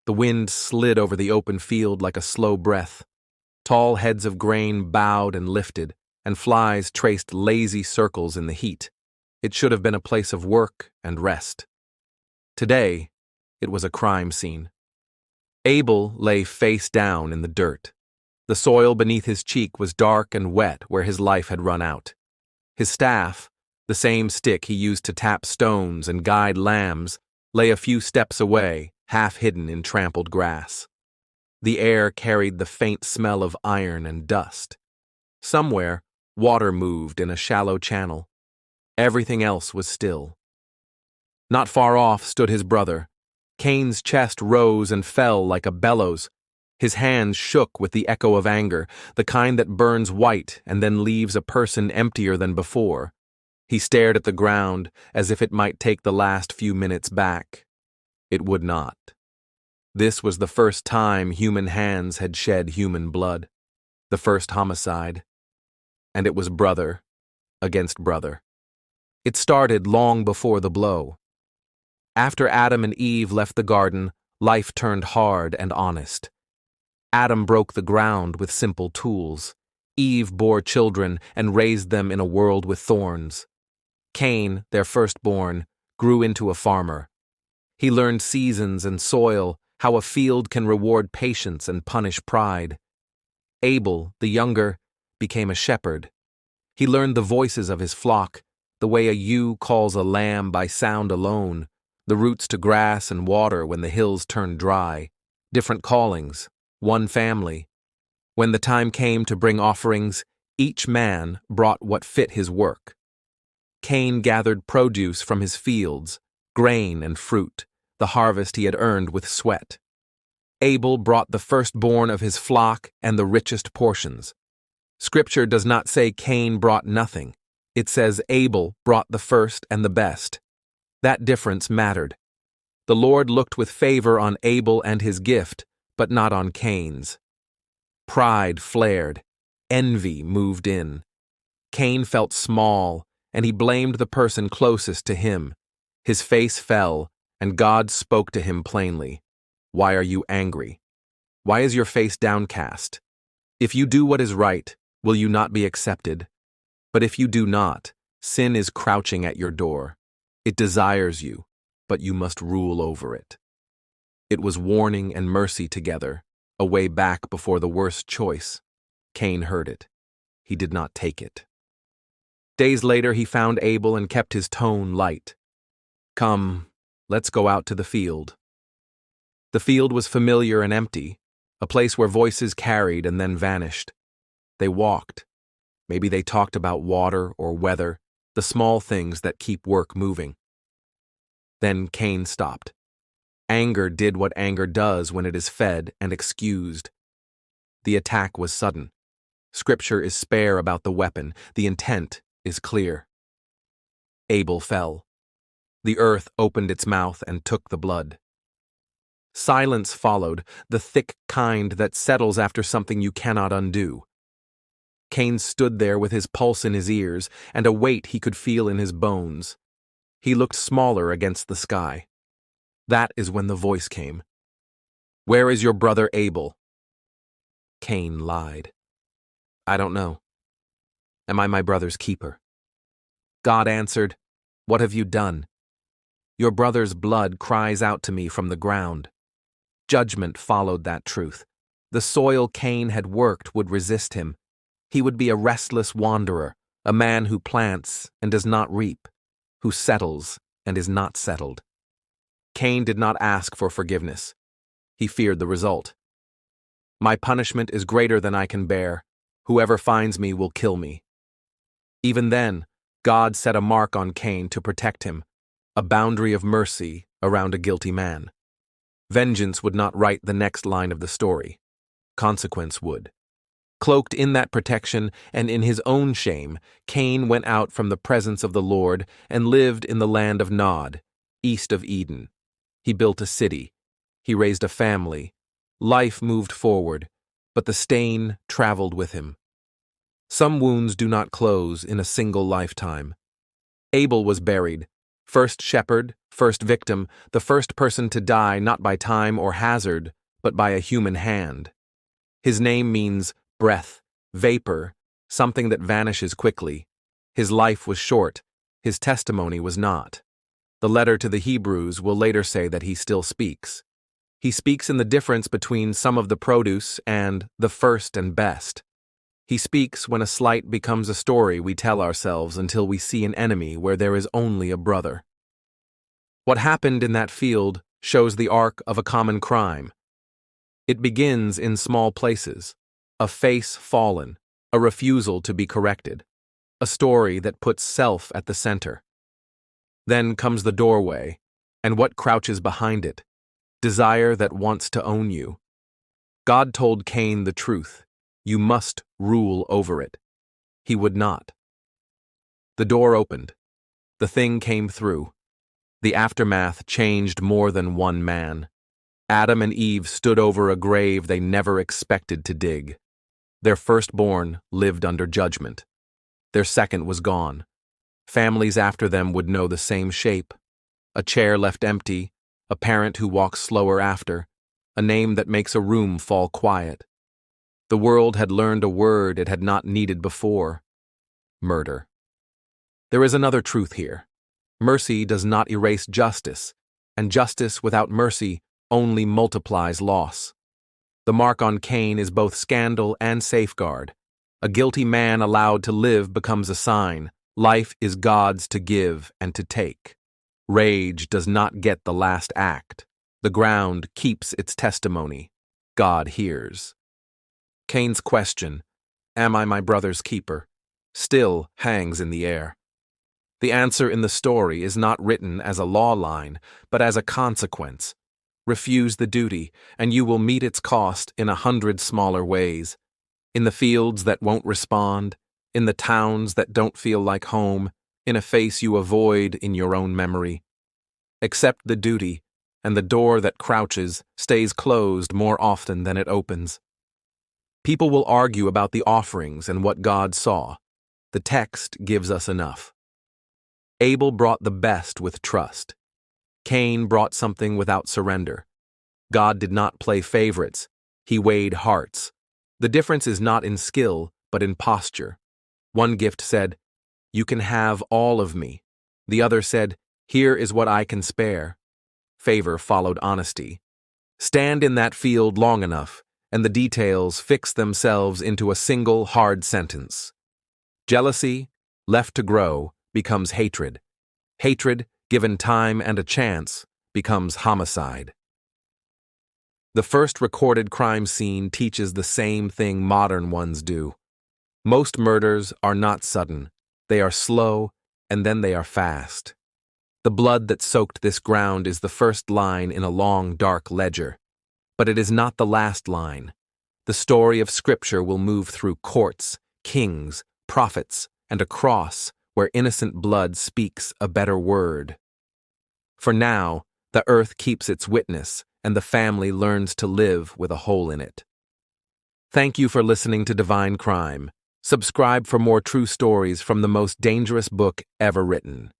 The wind slid over the open field like a slow breath. Tall heads of grain bowed and lifted, and flies traced lazy circles in the heat. It should have been a place of work and rest. Today, it was a crime scene. Abel lay face down in the dirt. The soil beneath his cheek was dark and wet where his life had run out. His staff, the same stick he used to tap stones and guide lambs, lay a few steps away, half hidden in trampled grass. The air carried the faint smell of iron and dust. Somewhere, water moved in a shallow channel. Everything else was still. Not far off stood his brother. Cain's chest rose and fell like a bellows. His hands shook with the echo of anger, the kind that burns white and then leaves a person emptier than before. He stared at the ground as if it might take the last few minutes back. It would not. This was the first time human hands had shed human blood. The first homicide. And it was brother against brother. It started long before the blow. After Adam and Eve left the garden, life turned hard and honest. Adam broke the ground with simple tools. Eve bore children and raised them in a world with thorns. Cain, their firstborn, grew into a farmer. He learned seasons and soil, how a field can reward patience and punish pride. Abel, the younger, became a shepherd. He learned the voices of his flock, the way a ewe calls a lamb by sound alone, the routes to grass and water when the hills turned dry. Different callings, one family. When the time came to bring offerings, each man brought what fit his work. Cain gathered produce from his fields, grain and fruit, the harvest he had earned with sweat. Abel brought the firstborn of his flock and the richest portions. Scripture does not say Cain brought nothing. It says Abel brought the first and the best. That difference mattered. The Lord looked with favor on Abel and his gift, but not on Cain's. Pride flared. Envy moved in. Cain felt small, and he blamed the person closest to him. His face fell, and God spoke to him plainly. Why are you angry? Why is your face downcast? If you do what is right, will you not be accepted? But if you do not, sin is crouching at your door. It desires you, but you must rule over it. It was warning and mercy together, a way back before the worst choice. Cain heard it. He did not take it. Days later he found Abel and kept his tone light. Come, let's go out to the field. The field was familiar and empty, a place where voices carried and then vanished. They walked. Maybe they talked about water or weather, the small things that keep work moving. Then Cain stopped. Anger did what anger does when it is fed and excused. The attack was sudden. Scripture is spare about the weapon. The intent is clear. Abel fell. The earth opened its mouth and took the blood. Silence followed, the thick kind that settles after something you cannot undo. Cain stood there with his pulse in his ears and a weight he could feel in his bones. He looked smaller against the sky. That is when the voice came. Where is your brother Abel? Cain lied. I don't know. Am I my brother's keeper? God answered, What have you done? Your brother's blood cries out to me from the ground. Judgment followed that truth. The soil Cain had worked would resist him. He would be a restless wanderer, a man who plants and does not reap, who settles and is not settled. Cain did not ask for forgiveness. He feared the result. My punishment is greater than I can bear. Whoever finds me will kill me. Even then, God set a mark on Cain to protect him, a boundary of mercy around a guilty man. Vengeance would not write the next line of the story. Consequence would. Cloaked in that protection and in his own shame, Cain went out from the presence of the Lord and lived in the land of Nod, east of Eden. He built a city. He raised a family. Life moved forward, but the stain traveled with him. Some wounds do not close in a single lifetime. Abel was buried, First shepherd, first victim, the first person to die not by time or hazard, but by a human hand. His name means breath, vapor, something that vanishes quickly. His life was short, his testimony was not. The letter to the Hebrews will later say that he still speaks. He speaks in the difference between some of the produce and the first and best. He speaks when a slight becomes a story we tell ourselves until we see an enemy where there is only a brother. What happened in that field shows the arc of a common crime. It begins in small places, a face fallen, a refusal to be corrected, a story that puts self at the center. Then comes the doorway, and what crouches behind it, desire that wants to own you. God told Cain the truth, you must rule over it. He would not. The door opened. The thing came through. The aftermath changed more than one man. Adam and Eve stood over a grave they never expected to dig. Their firstborn lived under judgment. Their second was gone. Families after them would know the same shape. A chair left empty, a parent who walks slower after, a name that makes a room fall quiet. The world had learned a word it had not needed before: murder. There is another truth here. Mercy does not erase justice, and justice without mercy only multiplies loss. The mark on Cain is both scandal and safeguard. A guilty man allowed to live becomes a sign. Life is God's to give and to take. Rage does not get the last act. The ground keeps its testimony. God hears. Cain's question, "Am I my brother's keeper?" still hangs in the air. The answer in the story is not written as a law line, but as a consequence. Refuse the duty, and you will meet its cost in 100 smaller ways. In the fields that won't respond, in the towns that don't feel like home, in a face you avoid in your own memory. Accept the duty, and the door that crouches stays closed more often than it opens. People will argue about the offerings and what God saw. The text gives us enough. Abel brought the best with trust. Cain brought something without surrender. God did not play favorites. He weighed hearts. The difference is not in skill, but in posture. One gift said, "You can have all of me." The other said, "Here is what I can spare." Favor followed honesty. Stand in that field long enough, and the details fix themselves into a single hard sentence. Jealousy, left to grow, becomes hatred. Hatred, given time and a chance, becomes homicide. The first recorded crime scene teaches the same thing modern ones do. Most murders are not sudden. They are slow, and then they are fast. The blood that soaked this ground is the first line in a long, dark ledger. But it is not the last line. The story of Scripture will move through courts, kings, prophets, and a cross where innocent blood speaks a better word. For now, the earth keeps its witness, and the family learns to live with a hole in it. Thank you for listening to Divine Crime. Subscribe for more true stories from the most dangerous book ever written.